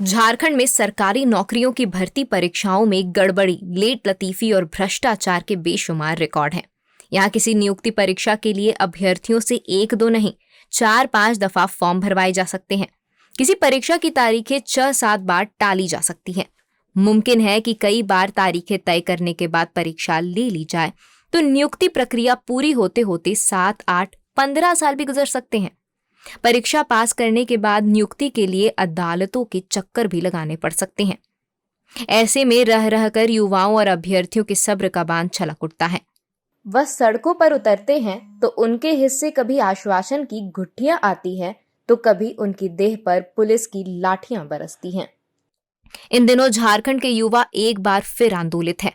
झारखंड में सरकारी नौकरियों की भर्ती परीक्षाओं में गड़बड़ी, लेट लतीफी और भ्रष्टाचार के बेशुमार रिकॉर्ड हैं। यहाँ किसी नियुक्ति परीक्षा के लिए अभ्यर्थियों से एक दो नहीं, 4-5 दफा फॉर्म भरवाए जा सकते हैं। किसी परीक्षा की तारीखें 6-7 बार टाली जा सकती हैं। मुमकिन है कि कई बार तारीखें तय करने के बाद परीक्षा ले ली जाए तो नियुक्ति प्रक्रिया पूरी होते होते 7-8-15 साल भी गुजर सकते हैं। परीक्षा पास करने के बाद नियुक्ति के लिए अदालतों के चक्कर भी लगाने पड़ सकते हैं। ऐसे में रह रहकर युवाओं और अभ्यर्थियों के सब्र का बांध छलक उठता है। वह सड़कों पर उतरते हैं तो उनके हिस्से कभी आश्वासन की गुठलियां आती है तो कभी उनकी देह पर पुलिस की लाठियां बरसती हैं। इन दिनों झारखंड के युवा एक बार फिर आंदोलित हैं।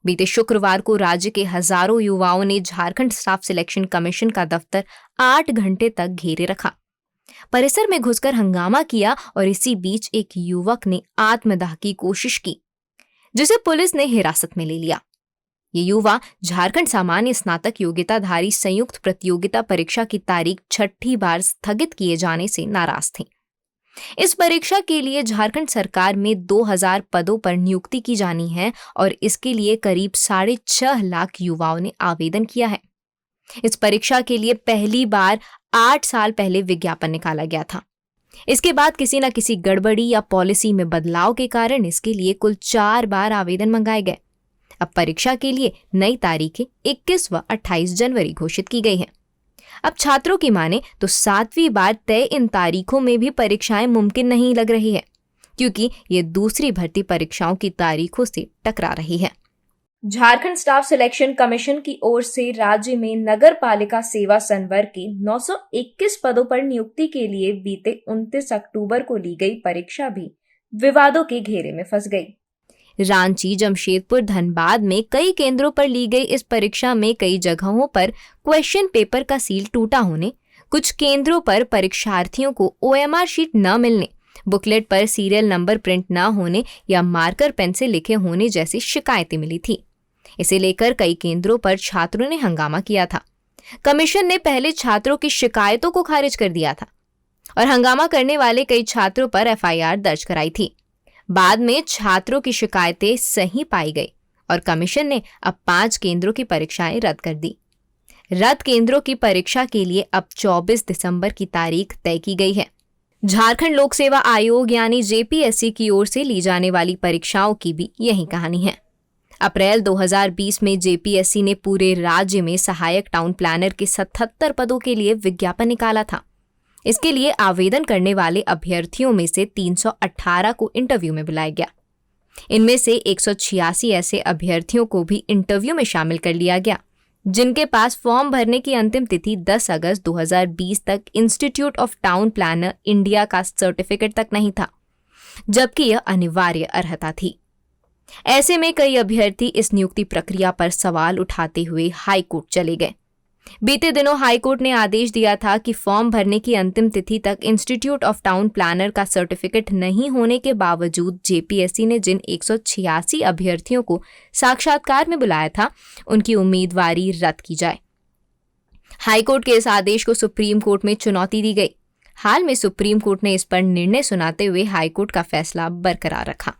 बीते शुक्रवार को राज्य के हजारों युवाओं ने झारखंड स्टाफ सिलेक्शन कमीशन का दफ्तर 8 घंटे तक घेरे रखा। परिसर में घुसकर हंगामा किया और इसी बीच एक युवक ने आत्मदाह की कोशिश की, जिसे पुलिस ने हिरासत में ले लिया। ये युवा झारखंड सामान्य स्नातक योग्यताधारी संयुक्त प्रतियोगिता परीक्षा की तारीख 6ठी बार स्थगित किए जाने से नाराज थे। इस परीक्षा के लिए झारखंड सरकार में 2000 पदों पर नियुक्ति की जानी है और इसके लिए करीब 6.5 लाख युवाओं ने आवेदन किया है। इस परीक्षा के लिए पहली बार 8 साल पहले विज्ञापन निकाला गया था। इसके बाद किसी न किसी गड़बड़ी या पॉलिसी में बदलाव के कारण इसके लिए कुल 4 बार आवेदन मंगाए गए। अब परीक्षा के लिए नई तारीखें 21 व 28 जनवरी घोषित की गई हैं। अब छात्रों की माने तो 7वीं बार तय इन तारीखों में भी परीक्षाएं मुमकिन नहीं लग रही है, क्योंकि ये दूसरी भर्ती परीक्षाओं की तारीखों से टकरा रही है। झारखंड स्टाफ सिलेक्शन कमीशन की ओर से राज्य में नगर पालिका सेवा संवर्ग की 921 पदों पर नियुक्ति के लिए बीते 29 अक्टूबर को ली गई परीक्षा भी विवादों के घेरे में फंस गई। रांची, जमशेदपुर, धनबाद में कई केंद्रों पर ली गई इस परीक्षा में कई जगहों पर क्वेश्चन पेपर का सील टूटा होने, कुछ केंद्रों पर परीक्षार्थियों को OMR शीट न मिलने, बुकलेट पर सीरियल नंबर प्रिंट न होने या मार्कर पेन से लिखे होने जैसी शिकायतें मिली थी। इसे लेकर कई केंद्रों पर छात्रों ने हंगामा किया था। कमीशन ने पहले छात्रों की शिकायतों को खारिज कर दिया था और हंगामा करने वाले कई छात्रों पर FIR दर्ज कराई थी। बाद में छात्रों की शिकायतें सही पाई गई और कमीशन ने अब 5 केंद्रों की परीक्षाएं रद्द कर दी। रद्द केंद्रों की परीक्षा के लिए अब 24 दिसंबर की तारीख तय की गई है। झारखंड लोक सेवा आयोग यानी JPSC की ओर से ली जाने वाली परीक्षाओं की भी यही कहानी है। अप्रैल 2020 में JPSC ने पूरे राज्य में सहायक टाउन प्लानर के 77 पदों के लिए विज्ञापन निकाला था। इसके लिए आवेदन करने वाले अभ्यर्थियों में से 318 को इंटरव्यू में बुलाया गया। इनमें से 186 ऐसे अभ्यर्थियों को भी इंटरव्यू में शामिल कर लिया गया जिनके पास फॉर्म भरने की अंतिम तिथि 10 अगस्त 2020 तक institute of town planner India का सर्टिफिकेट तक नहीं था, जबकि यह अनिवार्य अर्हता थी। ऐसे में कई अभ्यर्थी इस नियुक्ति प्रक्रिया पर सवाल उठाते हुए हाईकोर्ट चले गए। बीते दिनों हाईकोर्ट ने आदेश दिया था कि फॉर्म भरने की अंतिम तिथि तक इंस्टीट्यूट ऑफ टाउन प्लानर का सर्टिफिकेट नहीं होने के बावजूद JPSC ने जिन 186 अभ्यर्थियों को साक्षात्कार में बुलाया था, उनकी उम्मीदवारी रद्द की जाए। हाईकोर्ट के इस आदेश को सुप्रीम कोर्ट में चुनौती दी गई। हाल में सुप्रीम कोर्ट ने इस पर निर्णय सुनाते हुए हाईकोर्ट का फैसला बरकरार रखा।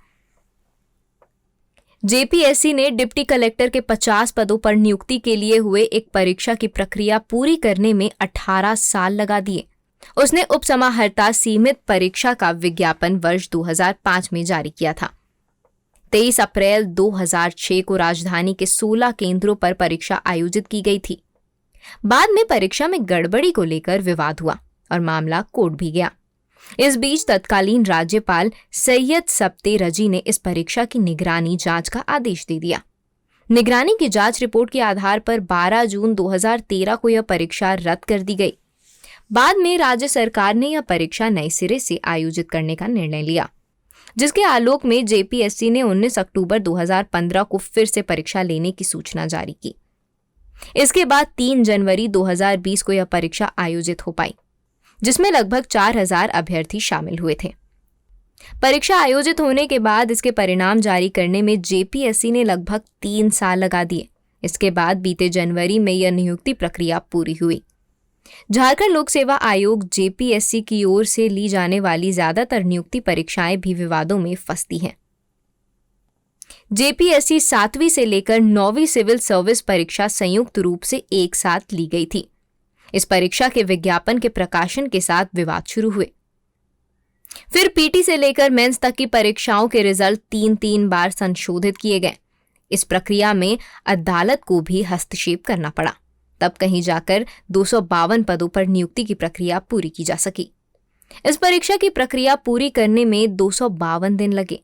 JPSC ने डिप्टी कलेक्टर के 50 पदों पर नियुक्ति के लिए हुए एक परीक्षा की प्रक्रिया पूरी करने में 18 साल लगा दिए। उसने उपसमाहर्ता सीमित परीक्षा का विज्ञापन वर्ष 2005 में जारी किया था। 23 अप्रैल 2006 को राजधानी के 16 केंद्रों पर परीक्षा आयोजित की गई थी। बाद में परीक्षा में गड़बड़ी को लेकर विवाद हुआ और मामला कोर्ट भी गया। इस बीच तत्कालीन राज्यपाल सैयद सब्ते रजी ने इस परीक्षा की निगरानी जांच का आदेश दे दिया। निगरानी की जांच रिपोर्ट के आधार पर 12 जून 2013 को यह परीक्षा रद्द कर दी गई। बाद में राज्य सरकार ने यह परीक्षा नए सिरे से आयोजित करने का निर्णय लिया, जिसके आलोक में JPSC ने 19 अक्टूबर 2015 को फिर से परीक्षा लेने की सूचना जारी की। इसके बाद 3 जनवरी 2020 को यह परीक्षा आयोजित हो पाई, जिसमें लगभग 4000 अभ्यर्थी शामिल हुए थे। परीक्षा आयोजित होने के बाद इसके परिणाम जारी करने में JPSC ने लगभग 3 साल लगा दिए। इसके बाद बीते जनवरी में यह नियुक्ति प्रक्रिया पूरी हुई। झारखंड लोक सेवा आयोग जेपीएससी की ओर से ली जाने वाली ज्यादातर नियुक्ति परीक्षाएं भी विवादों में फंसती हैं। जेपीएससी 7वीं से लेकर 9वीं सिविल सर्विस परीक्षा संयुक्त रूप से एक साथ ली गई थी। इस परीक्षा के विज्ञापन के प्रकाशन के साथ विवाद शुरू हुए। फिर पीटी से लेकर मेंस तक की परीक्षाओं के रिजल्ट 3-3 बार संशोधित किए गए। इस प्रक्रिया में अदालत को भी हस्तक्षेप करना पड़ा। तब कहीं जाकर 252 पदों पर नियुक्ति की प्रक्रिया पूरी की जा सकी। इस परीक्षा की प्रक्रिया पूरी करने में 252 दिन लगे।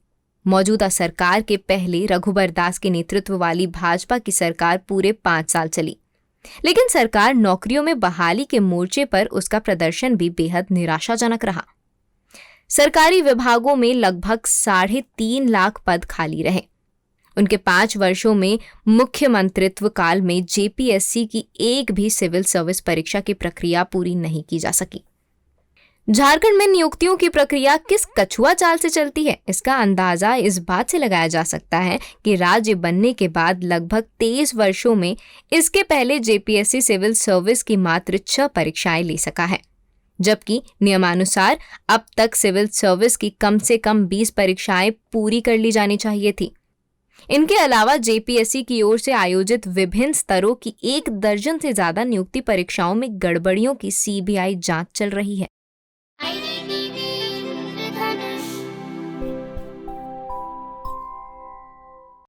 मौजूदा सरकार के पहले रघुबर दास के नेतृत्व वाली भाजपा की सरकार पूरे 5 साल चली, लेकिन सरकार नौकरियों में बहाली के मोर्चे पर उसका प्रदर्शन भी बेहद निराशाजनक रहा। सरकारी विभागों में लगभग 3.5 लाख पद खाली रहे। उनके 5 वर्षों में मुख्यमंत्रित्व काल में जेपीएससी की एक भी सिविल सर्विस परीक्षा की प्रक्रिया पूरी नहीं की जा सकी। झारखंड में नियुक्तियों की प्रक्रिया किस कछुआ चाल से चलती है, इसका अंदाजा इस बात से लगाया जा सकता है कि राज्य बनने के बाद लगभग 23 वर्षों में इसके पहले जेपीएससी सिविल सर्विस की मात्र 6 परीक्षाएं ले सका है, जबकि नियमानुसार अब तक सिविल सर्विस की कम से कम 20 परीक्षाएं पूरी कर ली जानी चाहिए थी। इनके अलावा जेपीएससी की ओर से आयोजित विभिन्न स्तरों की 1 दर्जन से ज्यादा नियुक्ति परीक्षाओं में गड़बड़ियों की सीबीआई जांच चल रही है।